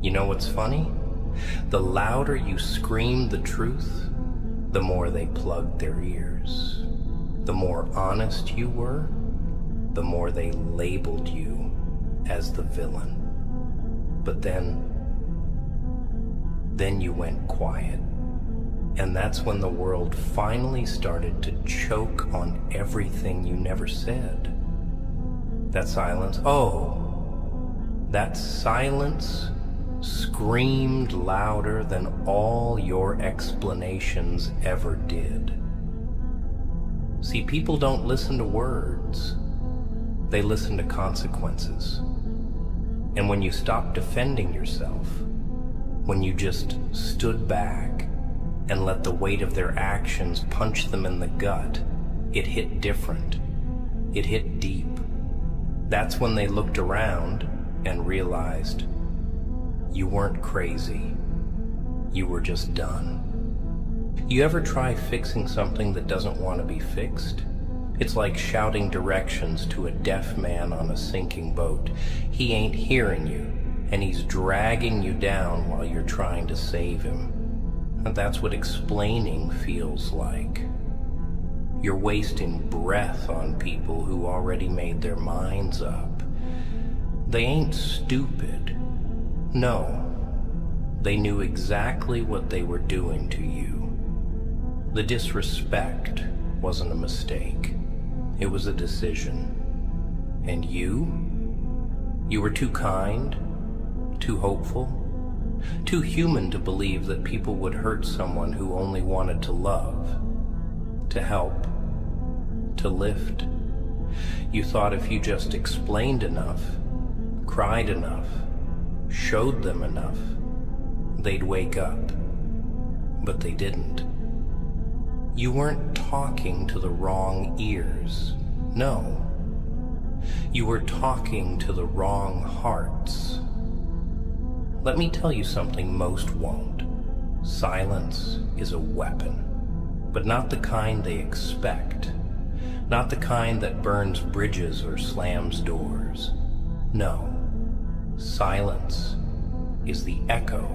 You know what's funny? The louder you screamed the truth, the more they plugged their ears. The more honest you were, the more they labeled you as the villain. But then you went quiet. And that's when the world finally started to choke on everything you never said. That silence, that silence screamed louder than all your explanations ever did. See, people don't listen to words. They listen to consequences. And when you stopped defending yourself, when you just stood back and let the weight of their actions punch them in the gut, it hit different. It hit deep. That's when they looked around and realized you weren't crazy. You were just done. You ever try fixing something that doesn't want to be fixed? It's like shouting directions to a deaf man on a sinking boat. He ain't hearing you, and he's dragging you down while you're trying to save him. And that's what explaining feels like. You're wasting breath on people who already made their minds up. They ain't stupid. No, they knew exactly what they were doing to you. The disrespect wasn't a mistake. It was a decision. And you were too kind, too hopeful, too human to believe that people would hurt someone who only wanted to love, to help, to lift. You thought if you just explained enough, cried enough, showed them enough, they'd wake up. But they didn't. You weren't talking to the wrong ears. No. You were talking to the wrong hearts. Let me tell you something most won't. Silence is a weapon, but not the kind they expect. Not the kind that burns bridges or slams doors. No. Silence is the echo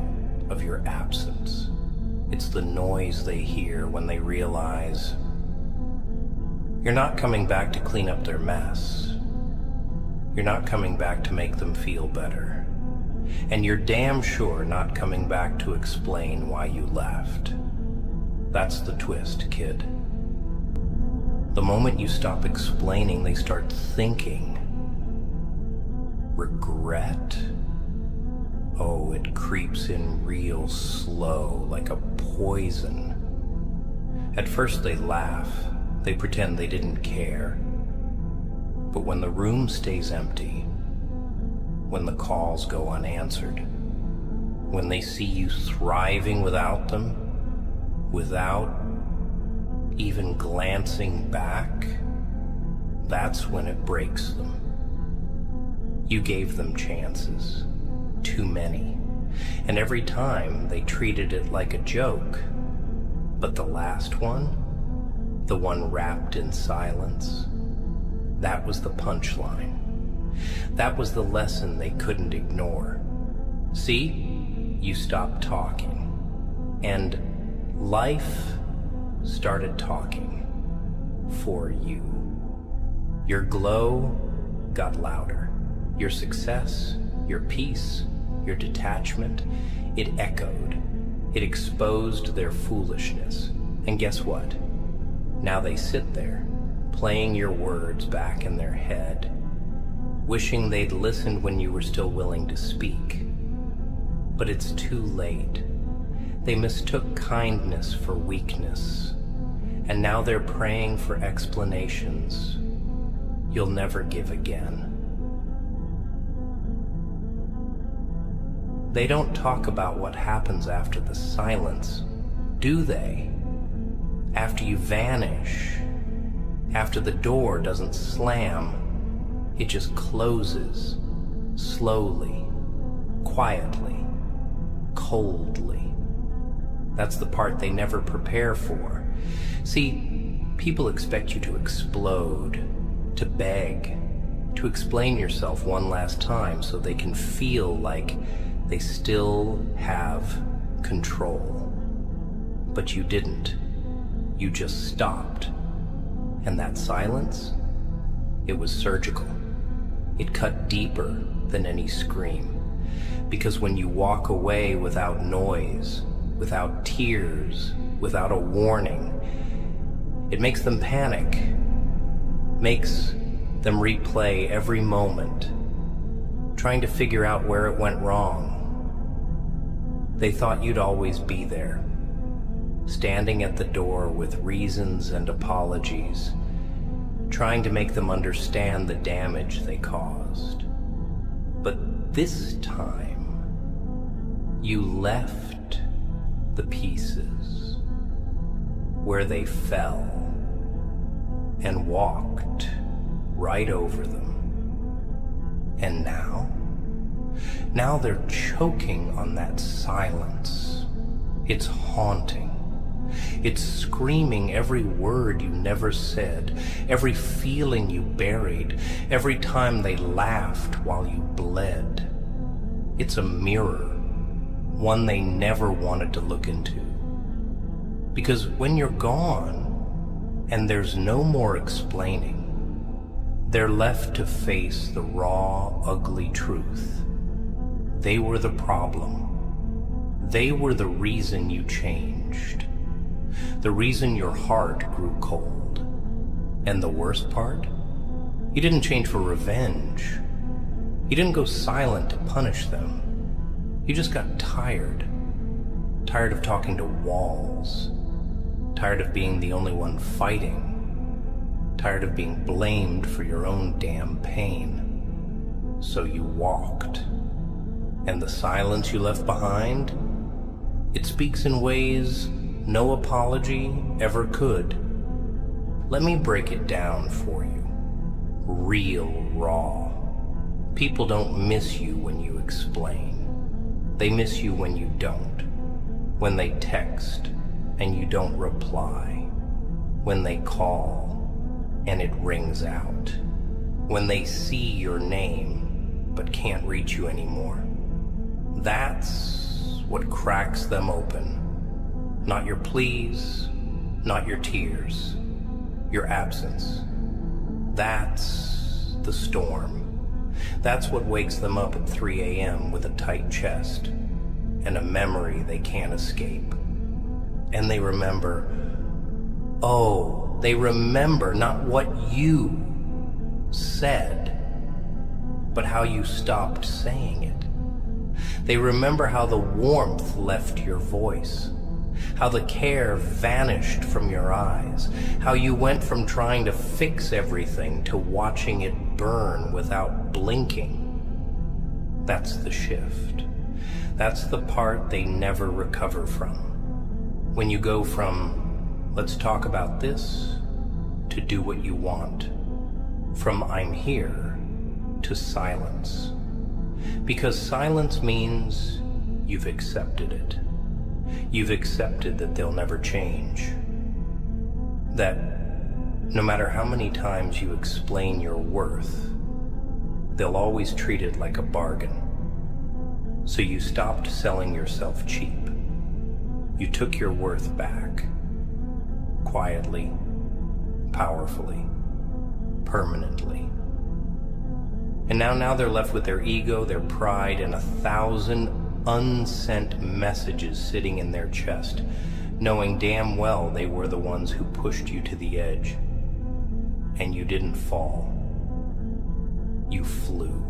of your absence. It's the noise they hear when they realize you're not coming back to clean up their mess. You're not coming back to make them feel better. And you're damn sure not coming back to explain why you left. That's the twist, kid. The moment you stop explaining, they start thinking. Regret? Oh, it creeps in real slow, like a poison. At first they laugh. They pretend they didn't care. But when the room stays empty, when the calls go unanswered, when they see you thriving without them, without even glancing back, that's when it breaks them. You gave them chances, too many, and every time they treated it like a joke. But the last one, the one wrapped in silence, that was the punchline. That was the lesson they couldn't ignore. See, you stopped talking, and life started talking for you. Your glow got louder. Your success, your peace, your detachment, it echoed. It exposed their foolishness. And guess what? Now they sit there, playing your words back in their head, wishing they'd listened when you were still willing to speak. But it's too late. They mistook kindness for weakness, and now they're praying for explanations you'll never give again. They don't talk about what happens after the silence, do they? After you vanish, after the door doesn't slam, it just closes, slowly, quietly, coldly. That's the part they never prepare for. See, people expect you to explode, to beg, to explain yourself one last time so they can feel like They still have control. But you didn't. You just stopped. And that silence, it was surgical. It cut deeper than any scream. Because when you walk away without noise, without tears, without a warning, it makes them panic, makes them replay every moment, trying to figure out where it went wrong. They thought you'd always be there, standing at the door with reasons and apologies, trying to make them understand the damage they caused. But this time, you left the pieces where they fell and walked right over them. And now they're choking on that silence. It's haunting. It's screaming every word you never said, every feeling you buried, every time they laughed while you bled. It's a mirror, one they never wanted to look into. Because when you're gone, and there's no more explaining, they're left to face the raw, ugly truth. They were the problem. They were the reason you changed. The reason your heart grew cold. And the worst part? You didn't change for revenge. You didn't go silent to punish them. You just got tired. Tired of talking to walls. Tired of being the only one fighting. Tired of being blamed for your own damn pain. So you walked. And the silence you left behind, it speaks in ways no apology ever could. Let me break it down for you. Real raw. People don't miss you when you explain. They miss you when you don't. When they text and you don't reply. When they call and it rings out. When they see your name but can't reach you anymore. That's what cracks them open. Not your pleas, not your tears, your absence. That's the storm. That's what wakes them up at 3 a.m. with a tight chest and a memory they can't escape. And they remember, they remember not what you said, but how you stopped saying it. They remember how the warmth left your voice, how the care vanished from your eyes, how you went from trying to fix everything to watching it burn without blinking. That's the shift. That's the part they never recover from. When you go from, let's talk about this, to do what you want. From I'm here to silence. Because silence means you've accepted it. You've accepted that they'll never change. That no matter how many times you explain your worth, they'll always treat it like a bargain. So you stopped selling yourself cheap. You took your worth back. Quietly, powerfully, permanently. And now they're left with their ego, their pride, and 1,000 unsent messages sitting in their chest, knowing damn well they were the ones who pushed you to the edge. And you didn't fall. You flew.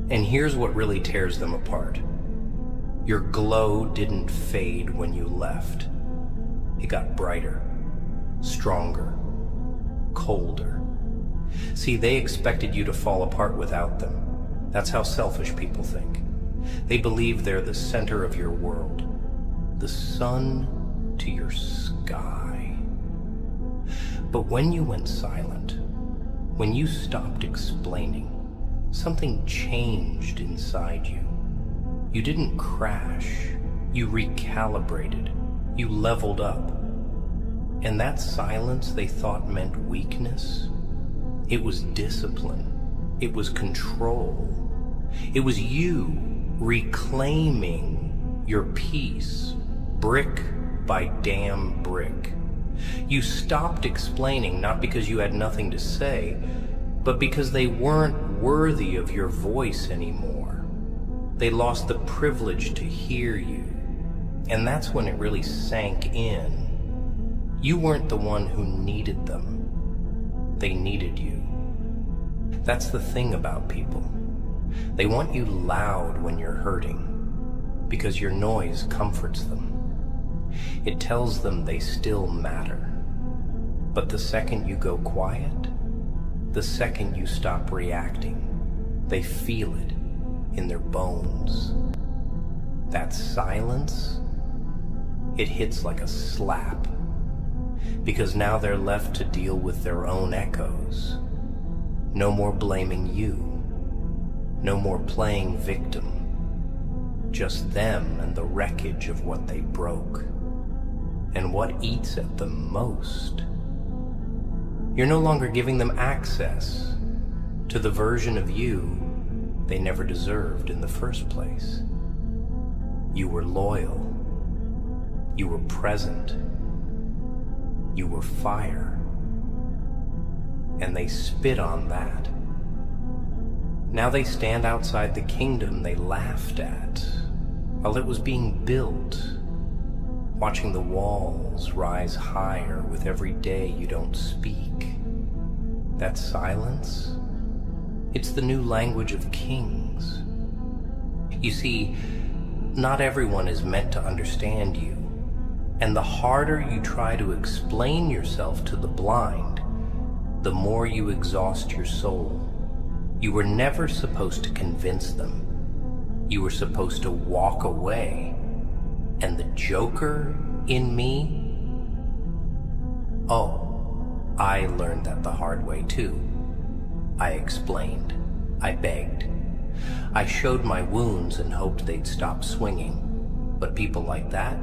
And here's what really tears them apart. Your glow didn't fade when you left. It got brighter, stronger, colder. See, they expected you to fall apart without them. That's how selfish people think. They believe they're the center of your world, the sun to your sky. But when you went silent, when you stopped explaining, something changed inside you. You didn't crash, you recalibrated, you leveled up. And that silence they thought meant weakness, it was discipline. It was control. It was you reclaiming your peace, brick by damn brick. You stopped explaining, not because you had nothing to say, but because they weren't worthy of your voice anymore. They lost the privilege to hear you. And that's when it really sank in. You weren't the one who needed them. They needed you. That's the thing about people. They want you loud when you're hurting, because your noise comforts them. It tells them they still matter. But the second you go quiet, the second you stop reacting, they feel it in their bones. That silence, it hits like a slap, because now they're left to deal with their own echoes. No more blaming you, no more playing victim, just them and the wreckage of what they broke, and what eats at them most. You're no longer giving them access to the version of you they never deserved in the first place. You were loyal. You were present. You were fire. And they spit on that. Now they stand outside the kingdom they laughed at while it was being built, watching the walls rise higher with every day you don't speak. That silence, it's the new language of kings. You see, not everyone is meant to understand you, and the harder you try to explain yourself to the blind, the more you exhaust your soul. You were never supposed to convince them. You were supposed to walk away. And the joker in me? Oh, I learned that the hard way too. I explained. I begged. I showed my wounds and hoped they'd stop swinging. But people like that,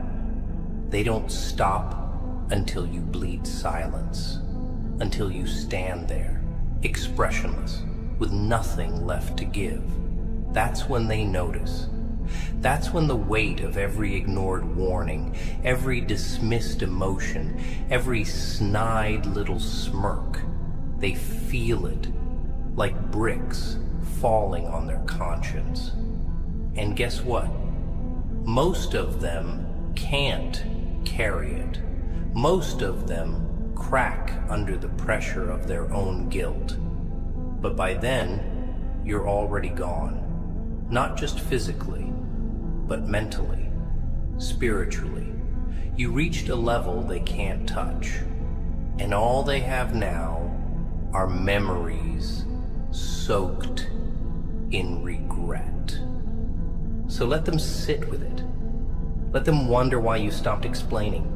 they don't stop until you bleed silence, until you stand there, expressionless, with nothing left to give. That's when they notice. That's when the weight of every ignored warning, every dismissed emotion, every snide little smirk, they feel it like bricks falling on their conscience. And guess what? Most of them can't carry it. Most of them crack under the pressure of their own guilt. But by then, you're already gone. Not just physically, but mentally, spiritually. You reached a level they can't touch. And all they have now are memories soaked in regret. So let them sit with it. Let them wonder why you stopped explaining.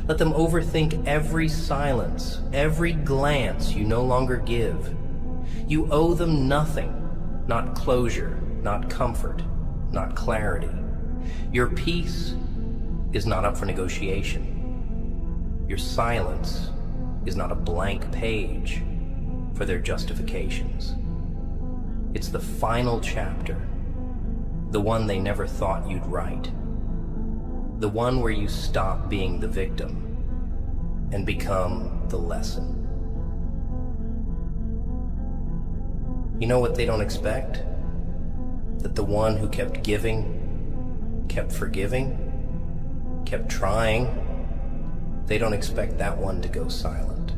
Let them overthink every silence, every glance you no longer give. You owe them nothing, not closure, not comfort, not clarity. Your peace is not up for negotiation. Your silence is not a blank page for their justifications. It's the final chapter, the one they never thought you'd write, the one where you stop being the victim and become the lesson. You know what they don't expect? That the one who kept giving, kept forgiving, kept trying, they don't expect that one to go silent,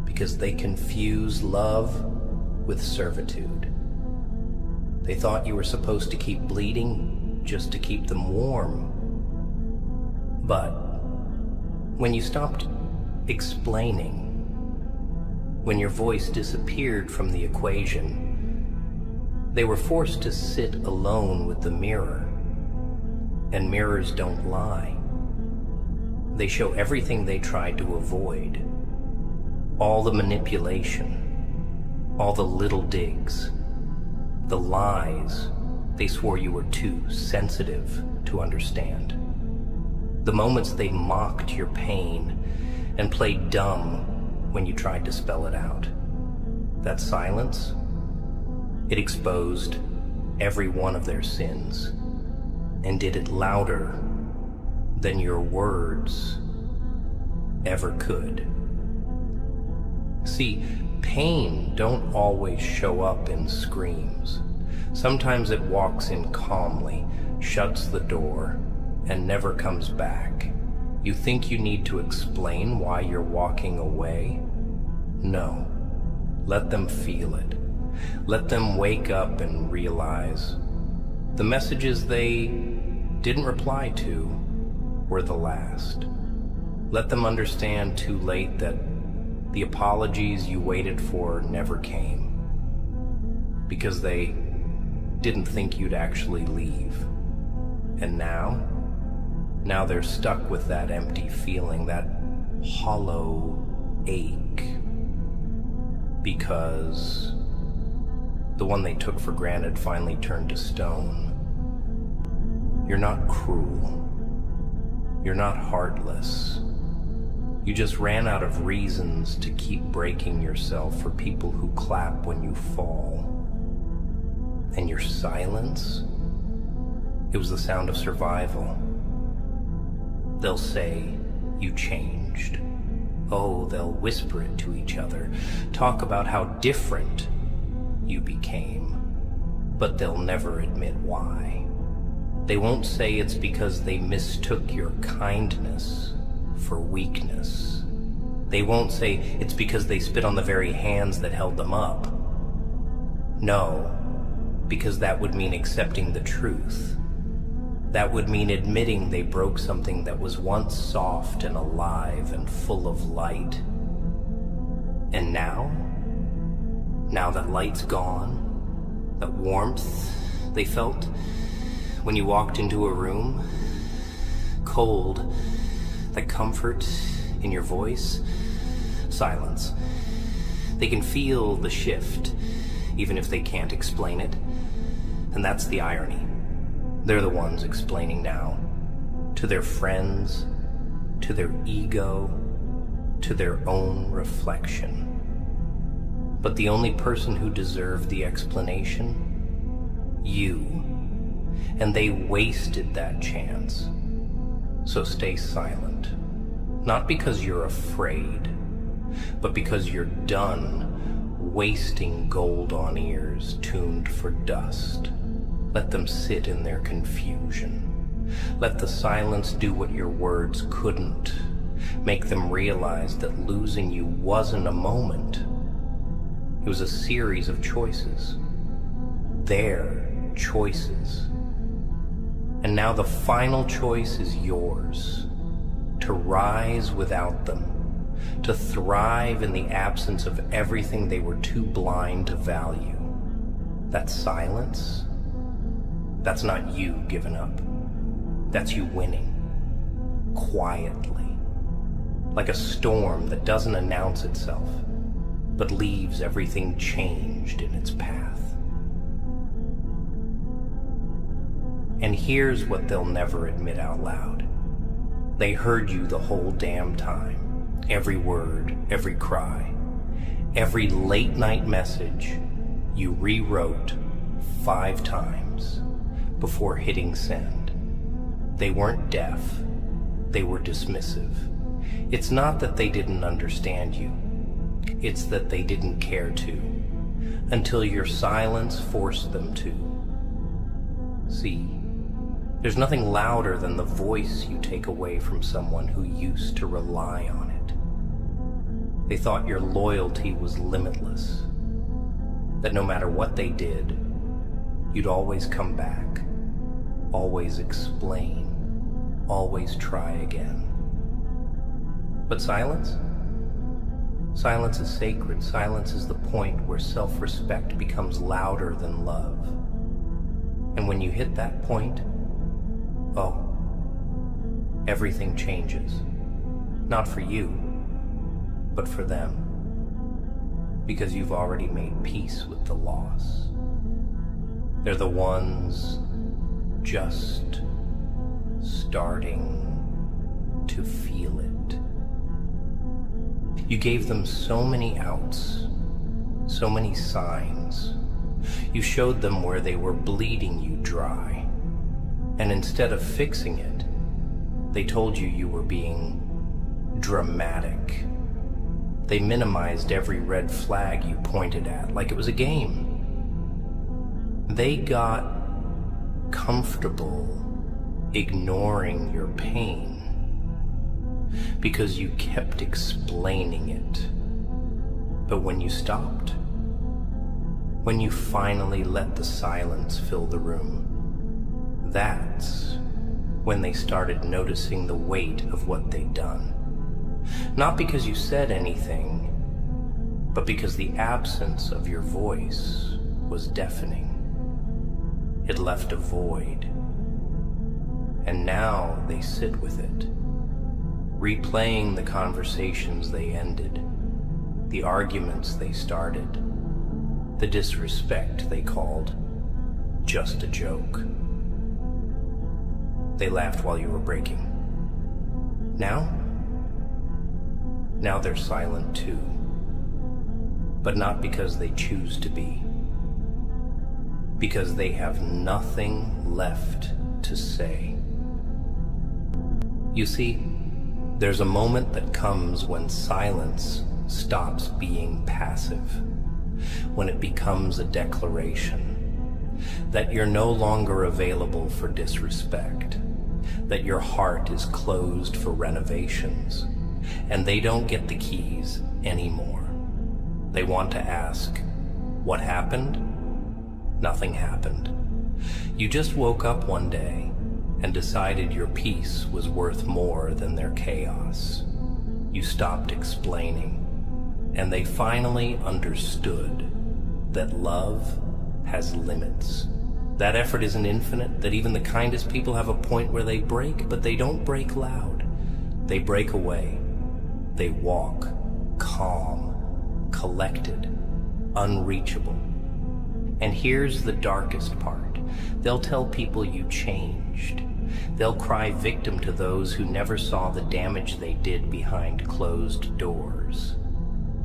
because they confuse love with servitude. They thought you were supposed to keep bleeding just to keep them warm. But when you stopped explaining, when your voice disappeared from the equation, they were forced to sit alone with the mirror. And mirrors don't lie. They show everything they tried to avoid. All the manipulation, all the little digs, the lies they swore you were too sensitive to understand. The moments they mocked your pain and played dumb when you tried to spell it out. That silence, It exposed every one of their sins and did it louder than your words ever could. See, pain don't always show up in screams. Sometimes it walks in calmly, shuts the door, and never comes back. You think you need to explain why you're walking away? No. Let them feel it. Let them wake up and realize the messages they didn't reply to were the last. Let them understand too late that the apologies you waited for never came, because they didn't think you'd actually leave. And now they're stuck with that empty feeling, that hollow ache, because the one they took for granted finally turned to stone. You're not cruel. You're not heartless. You just ran out of reasons to keep breaking yourself for people who clap when you fall. And your silence? It was the sound of survival. They'll say you changed. Oh, they'll whisper it to each other, talk about how different you became, but they'll never admit why. They won't say it's because they mistook your kindness for weakness. They won't say it's because they spit on the very hands that held them up. No, because that would mean accepting the truth. That would mean admitting they broke something that was once soft and alive and full of light. And now that light's gone, that warmth they felt when you walked into a room, cold, that comfort in your voice, silence. They can feel the shift, even if they can't explain it. And that's the irony. They're the ones explaining now, to their friends, to their ego, to their own reflection. But the only person who deserved the explanation? You. And they wasted that chance. So stay silent. Not because you're afraid, but because you're done wasting gold on ears tuned for dust. Let them sit in their confusion. Let the silence do what your words couldn't. Make them realize that losing you wasn't a moment. It was a series of choices. Their choices. And now the final choice is yours. To rise without them. To thrive in the absence of everything they were too blind to value. That silence, that's not you giving up. That's you winning. Quietly. Like a storm that doesn't announce itself, but leaves everything changed in its path. And here's what they'll never admit out loud. They heard you the whole damn time. Every word, every cry, every late night message you rewrote 5 times before hitting send. They weren't deaf. They were dismissive. It's not that they didn't understand you. It's that they didn't care to, until your silence forced them to. See, there's nothing louder than the voice you take away from someone who used to rely on it. They thought your loyalty was limitless, that no matter what they did, you'd always come back, always explain, always try again. But silence? Silence is sacred. Silence is the point where self-respect becomes louder than love. And when you hit that point, oh, everything changes. Not for you, but for them. Because you've already made peace with the loss. They're the ones just starting to feel it. You gave them so many outs, so many signs, You showed them where they were bleeding you dry. And instead of fixing it, they told you you were being dramatic. They minimized every red flag you pointed at like it was a game. They got comfortable ignoring your pain because you kept explaining it. But when you stopped, when you finally let the silence fill the room, that's when they started noticing the weight of what they'd done. Not because you said anything, but because the absence of your voice was deafening. It left a void. And now they sit with it, replaying the conversations they ended, the arguments they started, the disrespect they called just a joke. They laughed while you were breaking. Now they're silent too. But not because they choose to be. Because they have nothing left to say. You see, there's a moment that comes when silence stops being passive, when it becomes a declaration that you're no longer available for disrespect, that your heart is closed for renovations, and they don't get the keys anymore. They want to ask, what happened? Nothing happened. You just woke up one day and decided your peace was worth more than their chaos. You stopped explaining, and they finally understood that love has limits. That effort isn't infinite, that even the kindest people have a point where they break, but they don't break loud. They break away. They walk calm, collected, unreachable. And here's the darkest part. They'll tell people you changed. They'll cry victim to those who never saw the damage they did behind closed doors.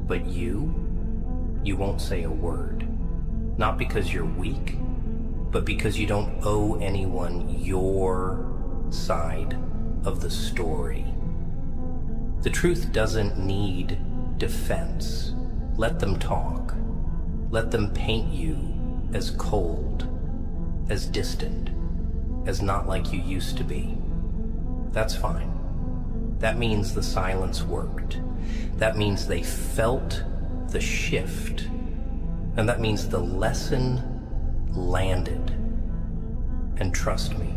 But you won't say a word. Not because you're weak, but because you don't owe anyone your side of the story. The truth doesn't need defense. Let them talk. Let them paint you as cold, as distant, as not like you used to be. That's fine. That means the silence worked. That means they felt the shift. And that means the lesson landed. And trust me,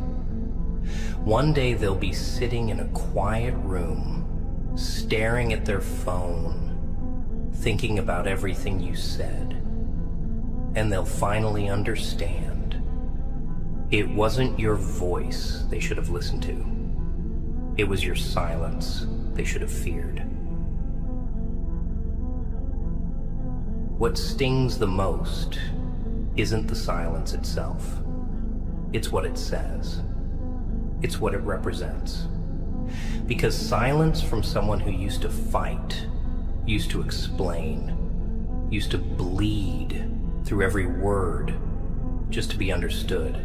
one day they'll be sitting in a quiet room, staring at their phone, thinking about everything you said. And they'll finally understand it wasn't your voice they should have listened to. It was your silence they should have feared. What stings the most isn't the silence itself. It's what it says. It's what it represents. Because silence from someone who used to fight, used to explain, used to bleed through every word just to be understood.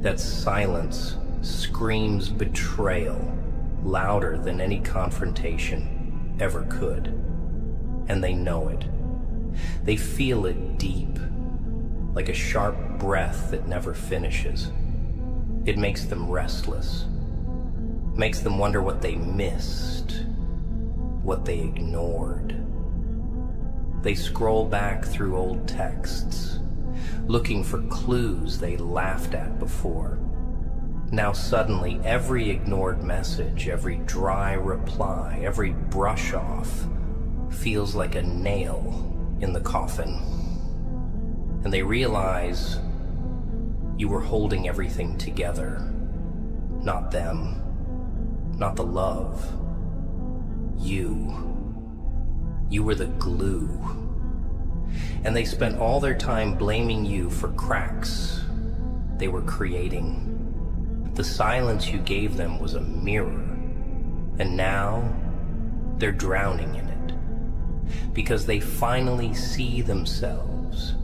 That silence screams betrayal louder than any confrontation ever could. And they know it. They feel it deep, like a sharp breath that never finishes. It makes them restless, makes them wonder what they missed, what they ignored. They scroll back through old texts, looking for clues they laughed at before. Now suddenly, every ignored message, every dry reply, every brush off feels like a nail in the coffin. And they realize you were holding everything together. Not them, not the love. You were the glue. And they spent all their time blaming you for cracks they were creating. The silence you gave them was a mirror. And now they're drowning in it. Because they finally see themselves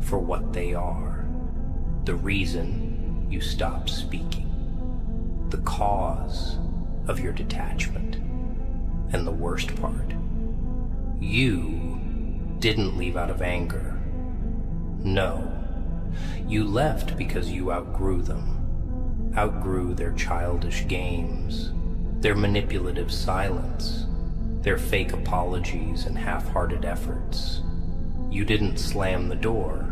for for what they are, the reason you stopped speaking, the cause of your detachment. And the worst part, you didn't leave out of anger. No, you left because you outgrew them, outgrew their childish games, their manipulative silence, their fake apologies and half-hearted efforts. You didn't slam the door,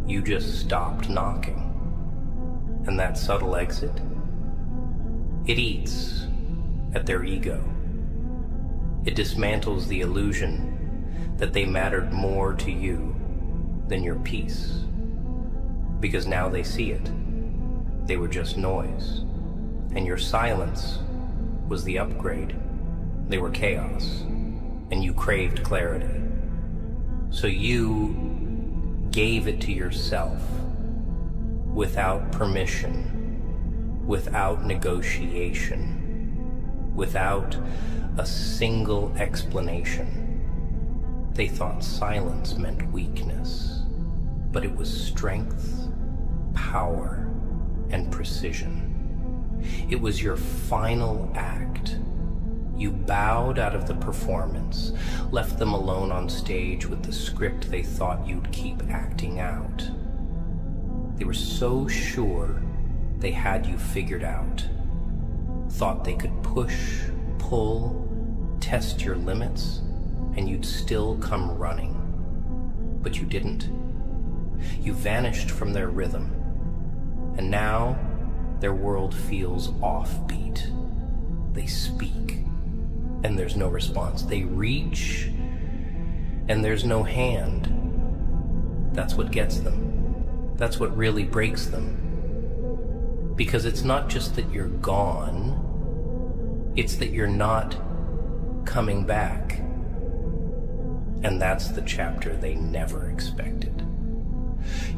you just stopped knocking. And that subtle exit, it eats at their ego. It dismantles the illusion that they mattered more to you than your peace. Because now they see it. They were just noise. And your silence was the upgrade. They were chaos. And you craved clarity. So you gave it to yourself without permission, without negotiation, without a single explanation. They thought silence meant weakness, but it was strength, power, and precision. It was your final act. You bowed out of the performance, left them alone on stage with the script they thought you'd keep acting out. They were so sure they had you figured out, thought they could push, pull, test your limits, and you'd still come running. But you didn't. You vanished from their rhythm, and now their world feels offbeat. They speak, and there's no response. They reach, and there's no hand. That's what gets them. That's what really breaks them. Because it's not just that you're gone, it's that you're not coming back. And that's the chapter they never expected.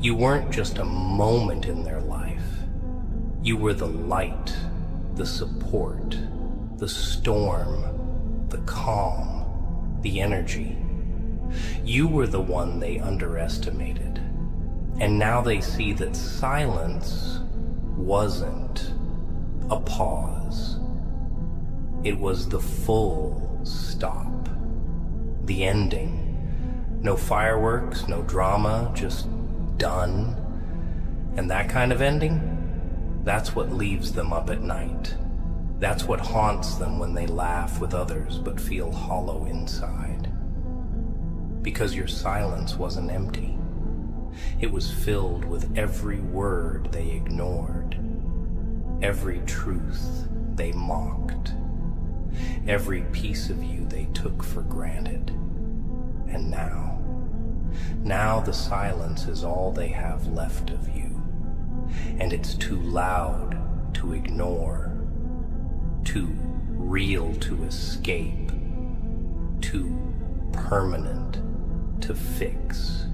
You weren't just a moment in their life. You were the light, the support, the storm, the calm, the energy. You were the one they underestimated. And now they see that silence wasn't a pause. It was the full stop, the ending. No fireworks, no drama, just done. And that kind of ending, that's what leaves them up at night. That's what haunts them when they laugh with others but feel hollow inside. Because your silence wasn't empty. It was filled with every word they ignored, every truth they mocked, every piece of you they took for granted. And now the silence is all they have left of you, and it's too loud to ignore, too real to escape, too permanent to fix.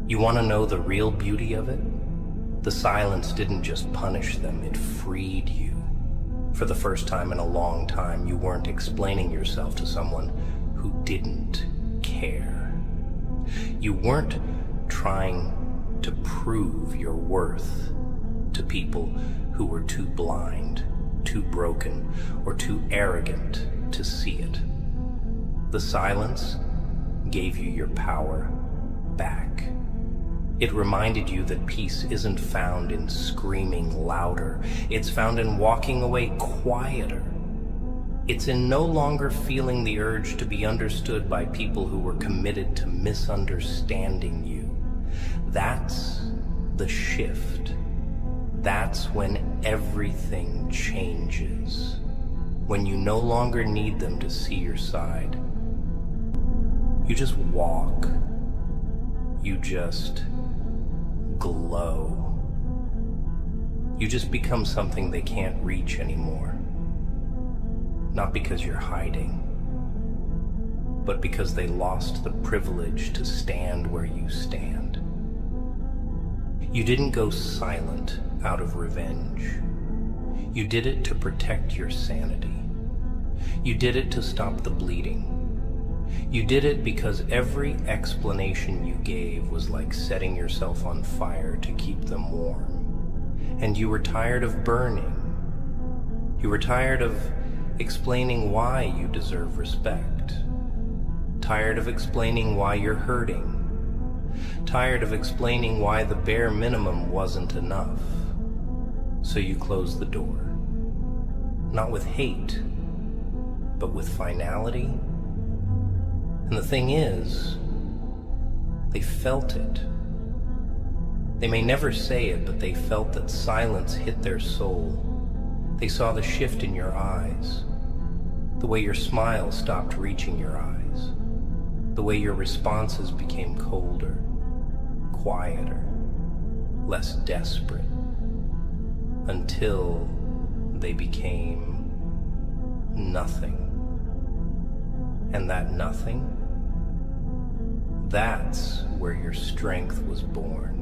You want to know the real beauty of it? The silence didn't just punish them, it freed you. For the first time in a long time, you weren't explaining yourself to someone who didn't care. You weren't trying to prove your worth to people who were too blind, too broken, or too arrogant to see it. The silence gave you your power back. It reminded you that peace isn't found in screaming louder. It's found in walking away quieter. It's in no longer feeling the urge to be understood by people who were committed to misunderstanding you. That's the shift. That's when everything changes. When you no longer need them to see your side. You just walk. You just glow. You just become something they can't reach anymore. Not because you're hiding, but because they lost the privilege to stand where you stand. You didn't go silent out of revenge. You did it to protect your sanity. You did it to stop the bleeding. You did it because every explanation you gave was like setting yourself on fire to keep them warm. And you were tired of burning. You were tired of explaining why you deserve respect. Tired of explaining why you're hurting. Tired of explaining why the bare minimum wasn't enough. So you closed the door. Not with hate, but with finality. And the thing is, they felt it. They may never say it, but they felt that silence hit their soul. They saw the shift in your eyes, the way your smile stopped reaching your eyes, the way your responses became colder, quieter, less desperate, until they became nothing. And that nothing, that's where your strength was born.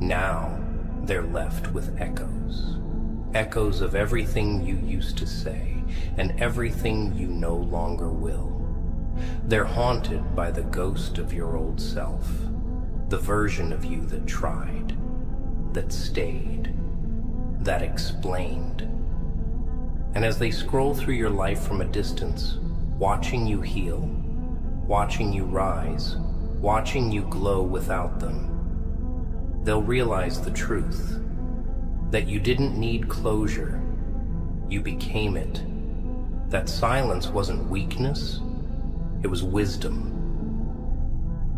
Now they're left with echoes. Echoes of everything you used to say and everything you no longer will. They're haunted by the ghost of your old self, the version of you that tried, that stayed, that explained. And as they scroll through your life from a distance, watching you heal, watching you rise, watching you glow without them, they'll realize the truth, that you didn't need closure, you became it. That silence wasn't weakness, it was wisdom.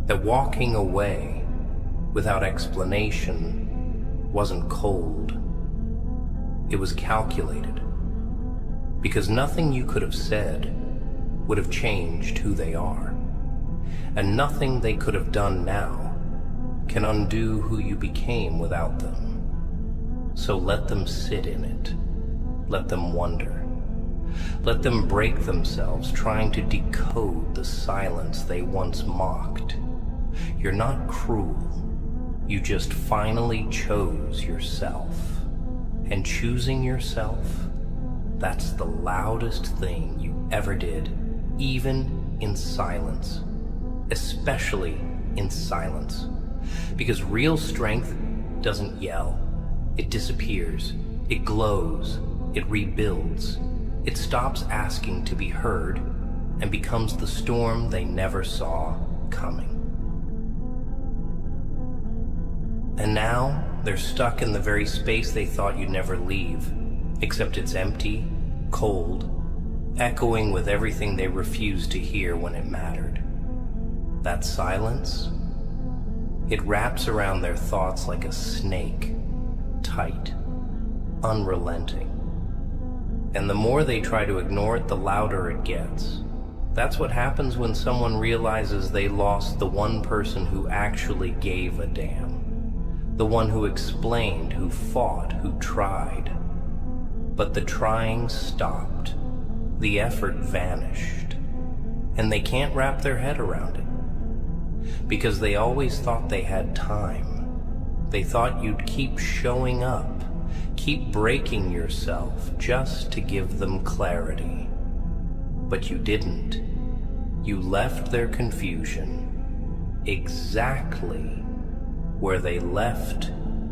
That walking away without explanation wasn't cold, it was calculated. Because nothing you could have said would have changed who they are. And nothing they could have done now can undo who you became without them. So let them sit in it. Let them wonder. Let them break themselves trying to decode the silence they once mocked. You're not cruel. You just finally chose yourself. And choosing yourself, that's the loudest thing you ever did, even in silence. Especially in silence. Because real strength doesn't yell. It disappears. It glows. It rebuilds. It stops asking to be heard and becomes the storm they never saw coming. And now they're stuck in the very space they thought you'd never leave, except it's empty, cold, echoing with everything they refused to hear when it mattered. That silence, it wraps around their thoughts like a snake, tight, unrelenting. And the more they try to ignore it, the louder it gets. That's what happens when someone realizes they lost the one person who actually gave a damn. The one who explained, who fought, who tried. But the trying stopped. The effort vanished. And they can't wrap their head around it. Because they always thought they had time. They thought you'd keep showing up. Keep breaking yourself just to give them clarity. But you didn't. You left their confusion exactly where they left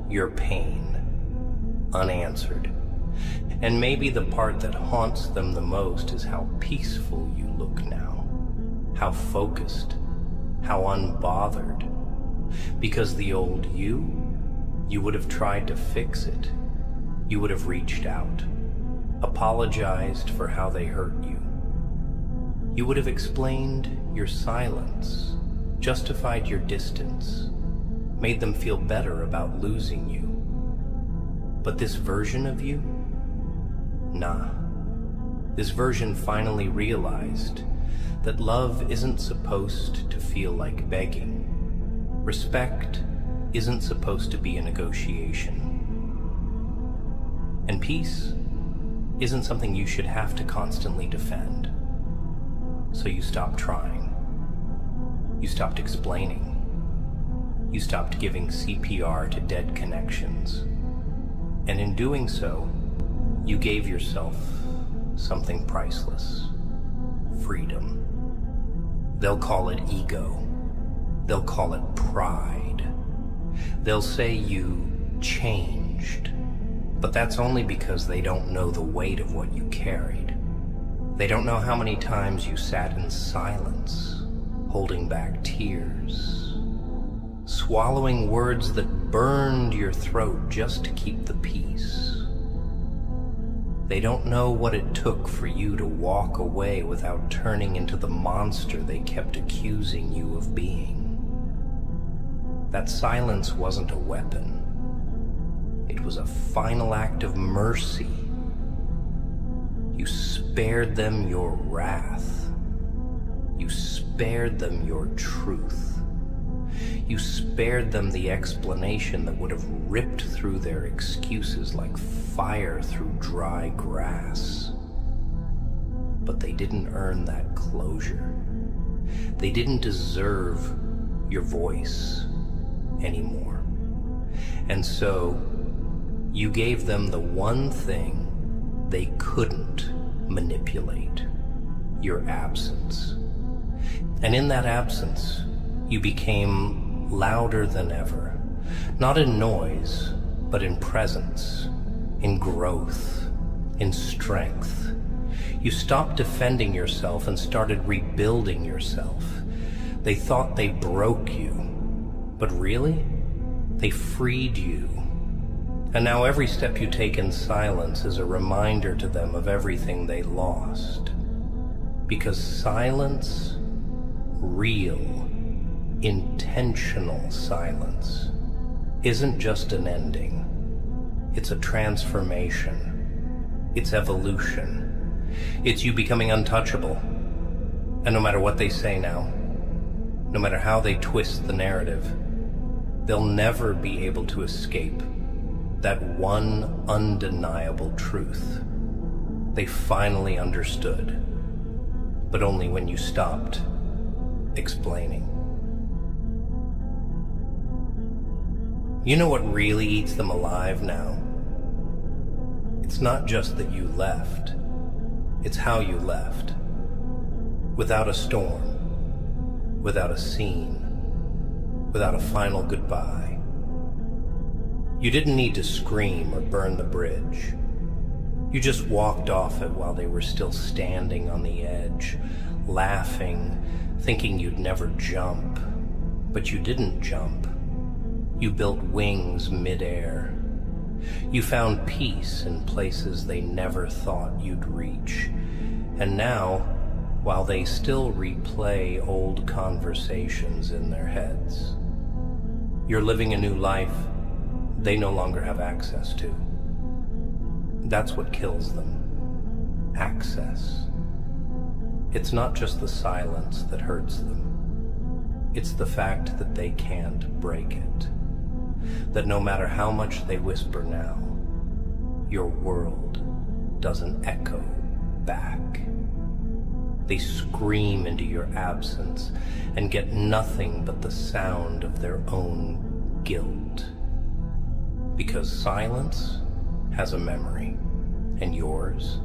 your pain, unanswered. And maybe the part that haunts them the most is how peaceful you look now, how focused, how unbothered. Because the old you would have tried to fix it. You would have reached out, apologized for how they hurt you. You would have explained your silence, justified your distance, made them feel better about losing you. But this version of you? Nah. This version finally realized that love isn't supposed to feel like begging. Respect isn't supposed to be a negotiation. And peace isn't something you should have to constantly defend. So you stopped trying. You stopped explaining. You stopped giving CPR to dead connections. And in doing so, you gave yourself something priceless. Freedom. They'll call it ego. They'll call it pride. They'll say you changed, but that's only because they don't know the weight of what you carried. They don't know how many times you sat in silence, holding back tears, swallowing words that burned your throat just to keep the peace. They don't know what it took for you to walk away without turning into the monster they kept accusing you of being. That silence wasn't a weapon. It was a final act of mercy. You spared them your wrath. You spared them your truth. You spared them the explanation that would have ripped through their excuses like fire through dry grass. But they didn't earn that closure. They didn't deserve your voice anymore. And so you gave them the one thing they couldn't manipulate: your absence. And in that absence, you became louder than ever, not in noise, but in presence, in growth, in strength. You stopped defending yourself and started rebuilding yourself. They thought they broke you, but really, they freed you. And now every step you take in silence is a reminder to them of everything they lost. Because silence, real, intentional silence, isn't just an ending. It's a transformation. It's evolution. It's you becoming untouchable. And no matter what they say now, no matter how they twist the narrative, they'll never be able to escape that one undeniable truth. They finally understood, but only when you stopped explaining. You know what really eats them alive now? It's not just that you left, it's how you left. Without a storm, without a scene, without a final goodbye. You didn't need to scream or burn the bridge. You just walked off it while they were still standing on the edge, laughing, thinking you'd never jump. But you didn't jump. You built wings midair. You found peace in places they never thought you'd reach. And now, while they still replay old conversations in their heads, you're living a new life they no longer have access to. That's what kills them. Access. It's not just the silence that hurts them. It's the fact that they can't break it. That no matter how much they whisper now, your world doesn't echo back. They scream into your absence and get nothing but the sound of their own guilt. Because silence has a memory, and yours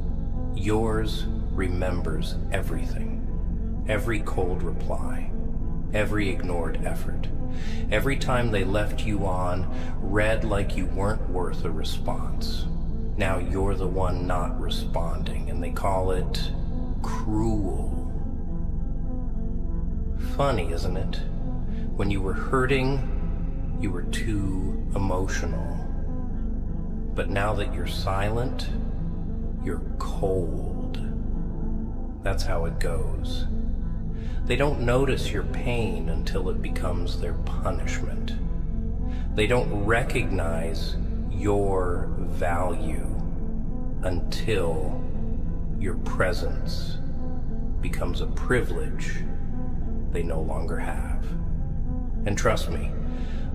remembers everything. Every cold reply, every ignored effort, every time they left you on read like you weren't worth a response. Now you're the one not responding, and they call it cruel. Funny, isn't it? When you were hurting, you were too emotional. But now that you're silent, you're cold. That's how it goes. They don't notice your pain until it becomes their punishment. They don't recognize your value until your presence becomes a privilege they no longer have. And trust me,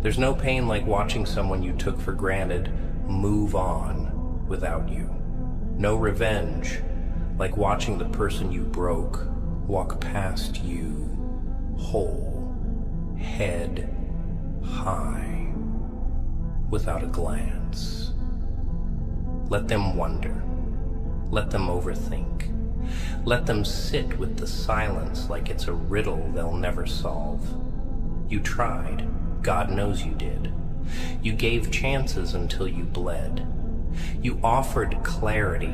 there's no pain like watching someone you took for granted move on without you. No revenge like watching the person you broke walk past you whole, head high, without a glance. Let them wonder. Let them overthink. Let them sit with the silence like it's a riddle they'll never solve. You tried. God knows you did. You gave chances until you bled. You offered clarity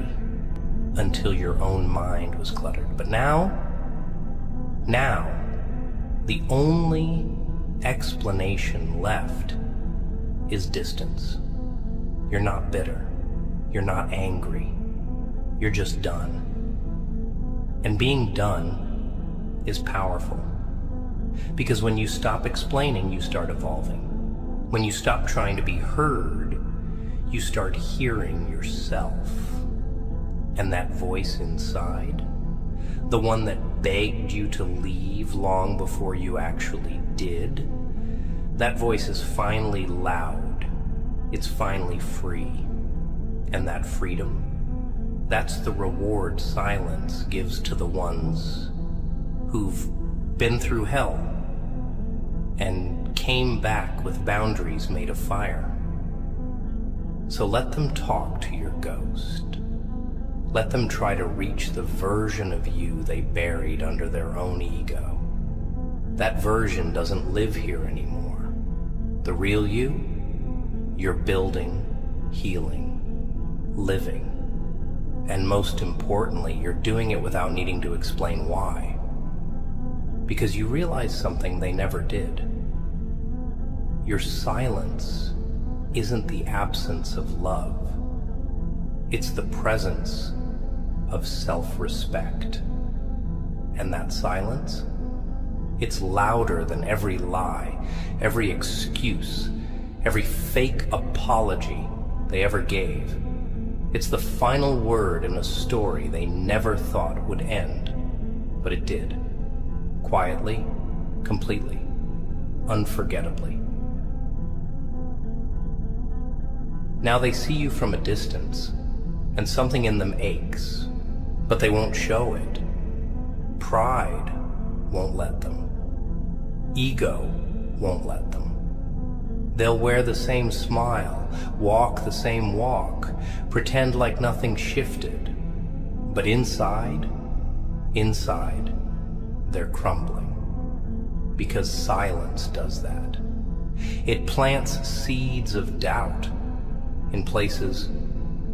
until your own mind was cluttered. But now, the only explanation left is distance. You're not bitter. You're not angry. You're just done. And being done is powerful. Because when you stop explaining, you start evolving. When you stop trying to be heard, you start hearing yourself. And that voice inside, the one that begged you to leave long before you actually did, that voice is finally loud. It's finally free. And that freedom, that's the reward silence gives to the ones who've been through hell and came back with boundaries made of fire. So let them talk to your ghost. Let them try to reach the version of you they buried under their own ego. That version doesn't live here anymore. The real you, you're building, healing, living. And most importantly, you're doing it without needing to explain why. Because you realize something they never did. Your silence isn't the absence of love. It's the presence of self-respect. And that silence, it's louder than every lie, every excuse, every fake apology they ever gave. It's the final word in a story they never thought would end, but it did. Quietly, completely, unforgettably. Now they see you from a distance, and something in them aches, but they won't show it. Pride won't let them. Ego won't let them. They'll wear the same smile, walk the same walk, pretend like nothing shifted. But inside, they're crumbling. Because silence does that. It plants seeds of doubt in places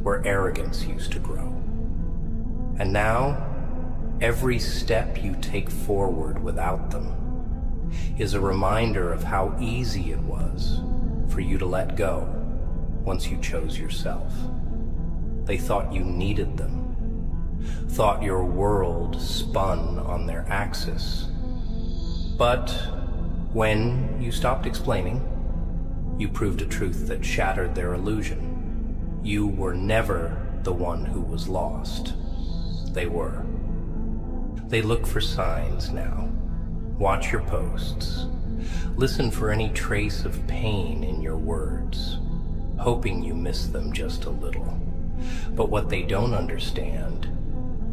where arrogance used to grow. And now, every step you take forward without them is a reminder of how easy it was for you to let go once you chose yourself. They thought you needed them, thought your world spun on their axis. But when you stopped explaining, you proved a truth that shattered their illusion. You were never the one who was lost. They were. They look for signs now. Watch your posts. Listen for any trace of pain in your words, hoping you miss them just a little. But what they don't understand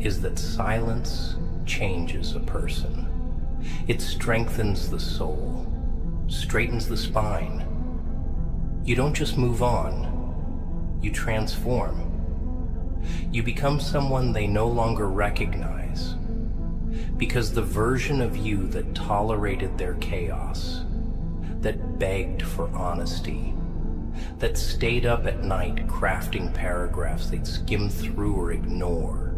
is that silence changes a person. It strengthens the soul, straightens the spine. You don't just move on, you transform. You become someone they no longer recognize, because the version of you that tolerated their chaos, that begged for honesty, that stayed up at night crafting paragraphs they'd skim through or ignore,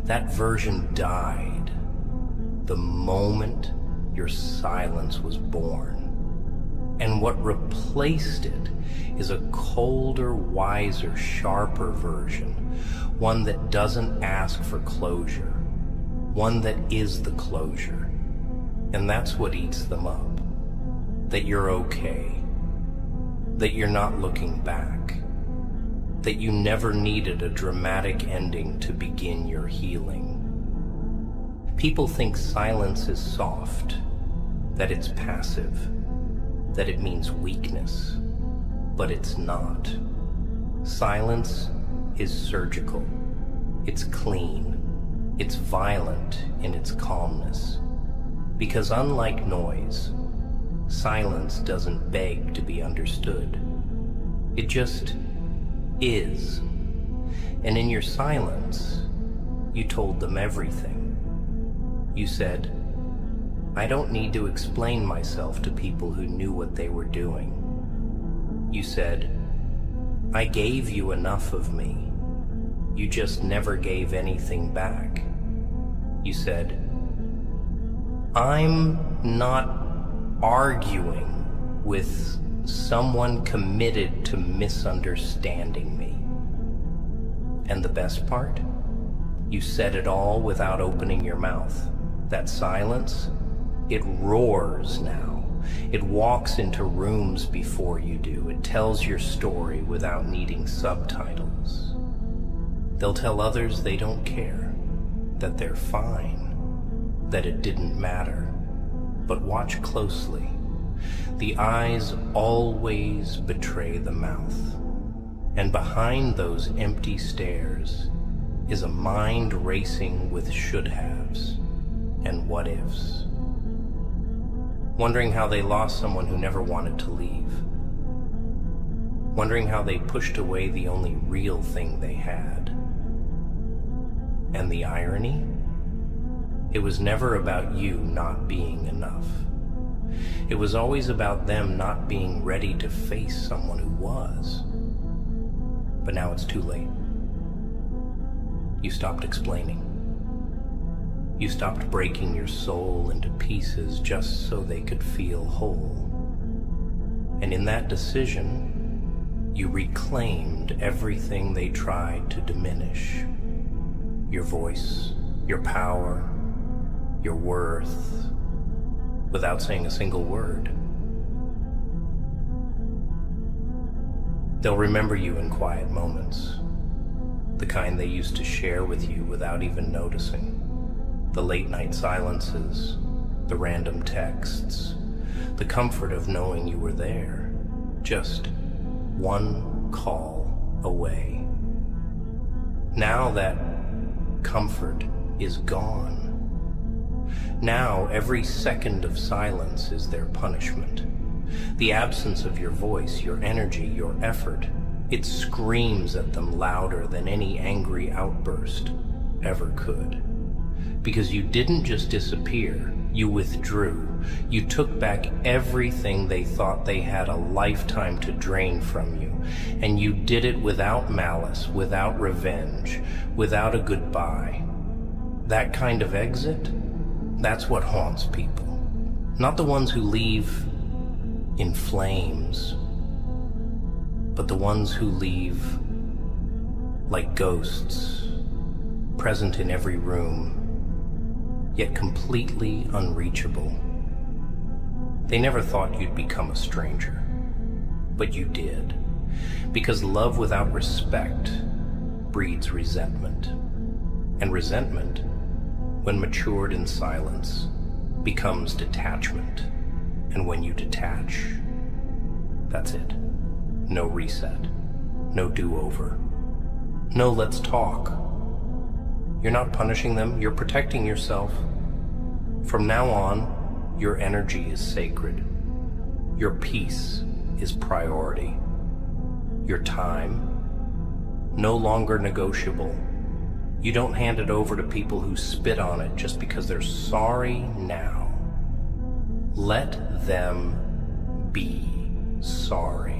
that version died the moment your silence was born. And what replaced it is a colder, wiser, sharper version, one that doesn't ask for closure, one that is the closure. And that's what eats them up. That you're okay. That you're not looking back. That you never needed a dramatic ending to begin your healing. People think silence is soft, that it's passive, that it means weakness, but it's not. Silence is surgical. It's clean. It's violent in its calmness. Because unlike noise, silence doesn't beg to be understood. It just is. And in your silence, You told them everything. You said, "I don't need to explain myself to people who knew what they were doing." You said, "I gave you enough of me. You just never gave anything back." You said, "I'm not arguing with someone committed to misunderstanding me." And the best part? You said it all without opening your mouth. That silence, it roars now. It walks into rooms before you do. It tells your story without needing subtitles. They'll tell others they don't care, that they're fine, that it didn't matter. But watch closely. The eyes always betray the mouth. And behind those empty stares is a mind racing with should-haves and what-ifs. Wondering how they lost someone who never wanted to leave. Wondering how they pushed away the only real thing they had. And the irony? It was never about you not being enough. It was always about them not being ready to face someone who was. But now it's too late. You stopped explaining. You stopped breaking your soul into pieces just so they could feel whole. And in that decision, you reclaimed everything they tried to diminish. Your voice, your power, your worth, without saying a single word. They'll remember you in quiet moments, the kind they used to share with you without even noticing. The late-night silences, the random texts, the comfort of knowing you were there, just one call away. Now that comfort is gone. Now every second of silence is their punishment. The absence of your voice, your energy, your effort, it screams at them louder than any angry outburst ever could. Because you didn't just disappear, you withdrew. You took back everything they thought they had a lifetime to drain from you. And you did it without malice, without revenge, without a goodbye. That kind of exit, that's what haunts people. Not the ones who leave in flames, but the ones who leave like ghosts, present in every room, yet completely unreachable. They never thought you'd become a stranger, but you did, because love without respect breeds resentment, and resentment, when matured in silence, becomes detachment. And when you detach, that's it. No reset, no do-over, no let's talk. You're not punishing them, you're protecting yourself. From now on, your energy is sacred. Your peace is priority. Your time, no longer negotiable. You don't hand it over to people who spit on it just because they're sorry now. Let them be sorry.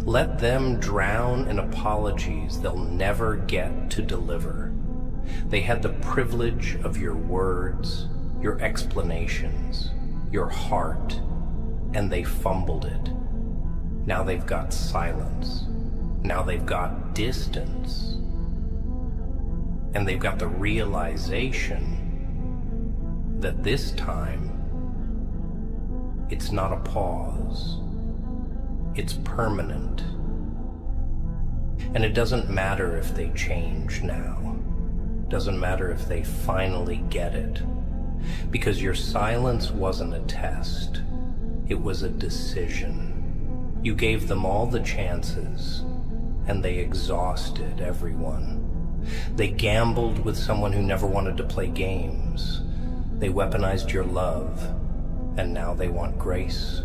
Let them drown in apologies they'll never get to deliver. They had the privilege of your words, your explanations, your heart, and they fumbled it. Now they've got silence. Now they've got distance. And they've got the realization that this time, it's not a pause. It's permanent. And it doesn't matter if they change now. Doesn't matter if they finally get it. Because your silence wasn't a test. It was a decision. You gave them all the chances, and they exhausted everyone. They gambled with someone who never wanted to play games. They weaponized your love, and now they want grace.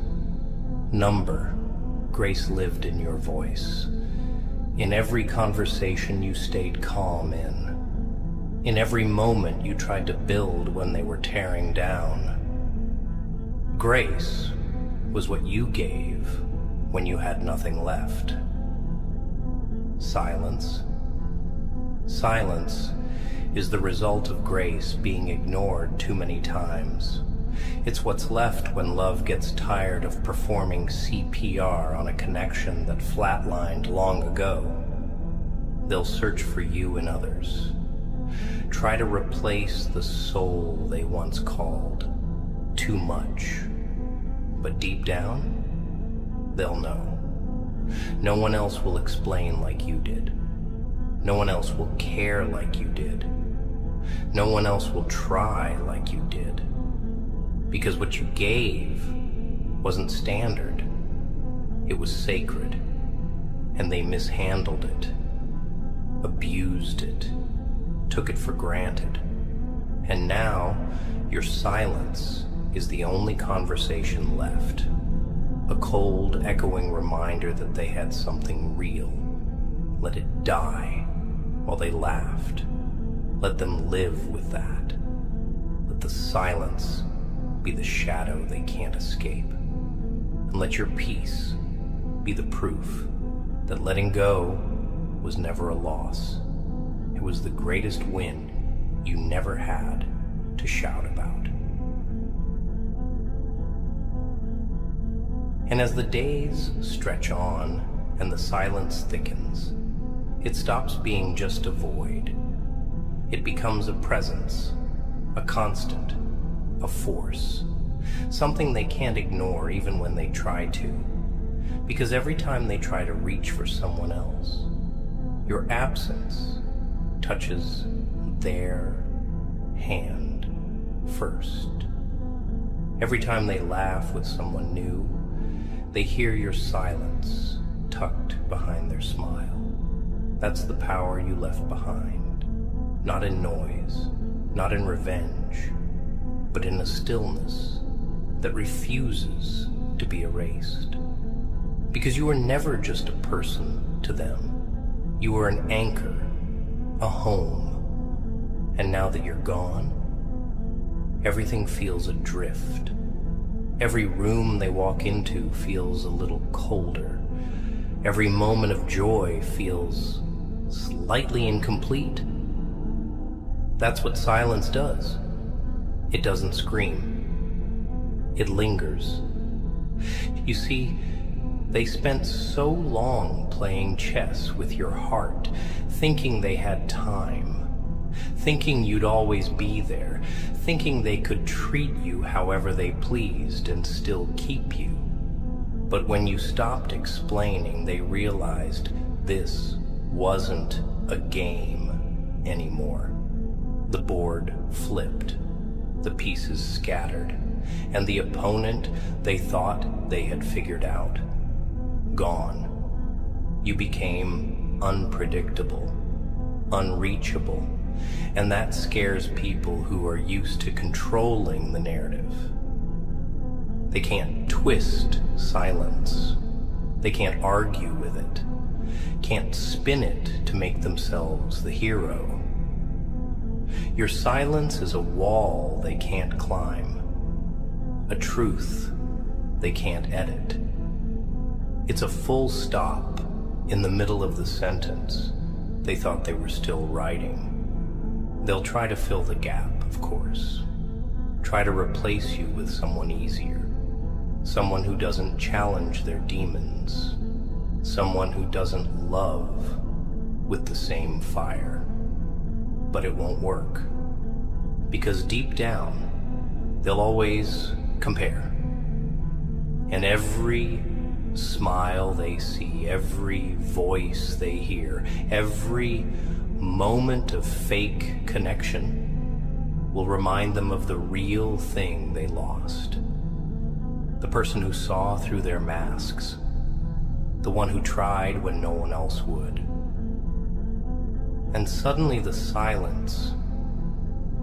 Grace lived in your voice. In every conversation you stayed calm in. In every moment you tried to build when they were tearing down. Grace was what you gave when you had nothing left. Silence. Silence is the result of grace being ignored too many times. It's what's left when love gets tired of performing CPR on a connection that flatlined long ago. They'll search for you in others. Try to replace the soul they once called too much. But deep down, they'll know. No one else will explain like you did. No one else will care like you did. No one else will try like you did. Because what you gave wasn't standard. It was sacred. And they mishandled it, abused it, took it for granted. And now your silence is the only conversation left. A cold, echoing reminder that they had something real. Let it die while they laughed. Let them live with that. Let the silence be the shadow they can't escape. And let your peace be the proof that letting go was never a loss. It was the greatest win you never had to shout about. And as the days stretch on and the silence thickens, it stops being just a void. It becomes a presence, a constant, a force, something they can't ignore even when they try to. Because every time they try to reach for someone else, your absence touches their hand first. Every time they laugh with someone new, they hear your silence tucked behind their smile. That's the power you left behind, not in noise, not in revenge, but in a stillness that refuses to be erased. Because you were never just a person to them. You were an anchor, a home. And now that you're gone, everything feels adrift. Every room they walk into feels a little colder. Every moment of joy feels slightly incomplete. That's what silence does. It doesn't scream. It lingers. You see, they spent so long playing chess with your heart, thinking they had time, thinking you'd always be there, thinking they could treat you however they pleased and still keep you. But when you stopped explaining, they realized this wasn't a game anymore. The board flipped, the pieces scattered, and the opponent they thought they had figured out, gone. You became unpredictable, unreachable, and that scares people who are used to controlling the narrative. They can't twist silence. They can't argue with it, can't spin it to make themselves the hero. Your silence is a wall they can't climb, a truth they can't edit. It's a full stop in the middle of the sentence they thought they were still writing. They'll try to fill the gap, of course. Try to replace you with someone easier. Someone who doesn't challenge their demons. Someone who doesn't love with the same fire. But it won't work. Because deep down, they'll always compare. And every smile they see, every voice they hear, every moment of fake connection will remind them of the real thing they lost. The person who saw through their masks, the one who tried when no one else would. And suddenly the silence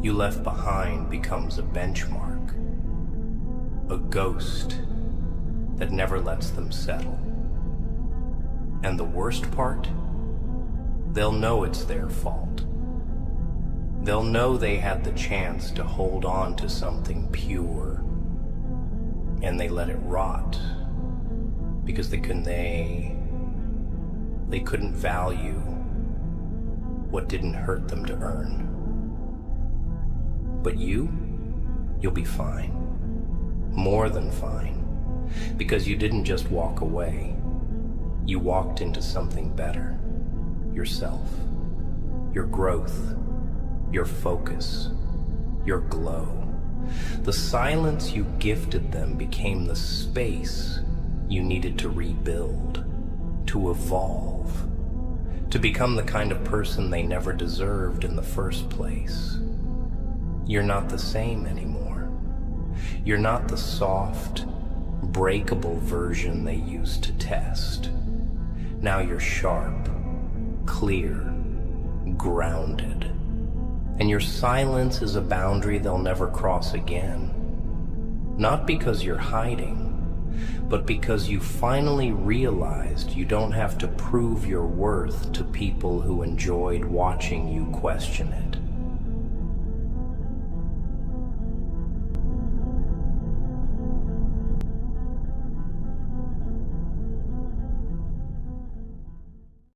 you left behind becomes a benchmark, a ghost that never lets them settle. And the worst part? They'll know it's their fault. They'll know they had the chance to hold on to something pure, and they let it rot because they couldn't value what didn't hurt them to earn. But you'll be fine, more than fine, because you didn't just walk away. You walked into something better, yourself, your growth, your focus, your glow. The silence you gifted them became the space you needed to rebuild, to evolve, to become the kind of person they never deserved in the first place. You're not the same anymore. You're not the soft, breakable version they used to test. Now you're sharp, clear, grounded. And your silence is a boundary they'll never cross again. Not because you're hiding, but because you finally realized you don't have to prove your worth to people who enjoyed watching you question it.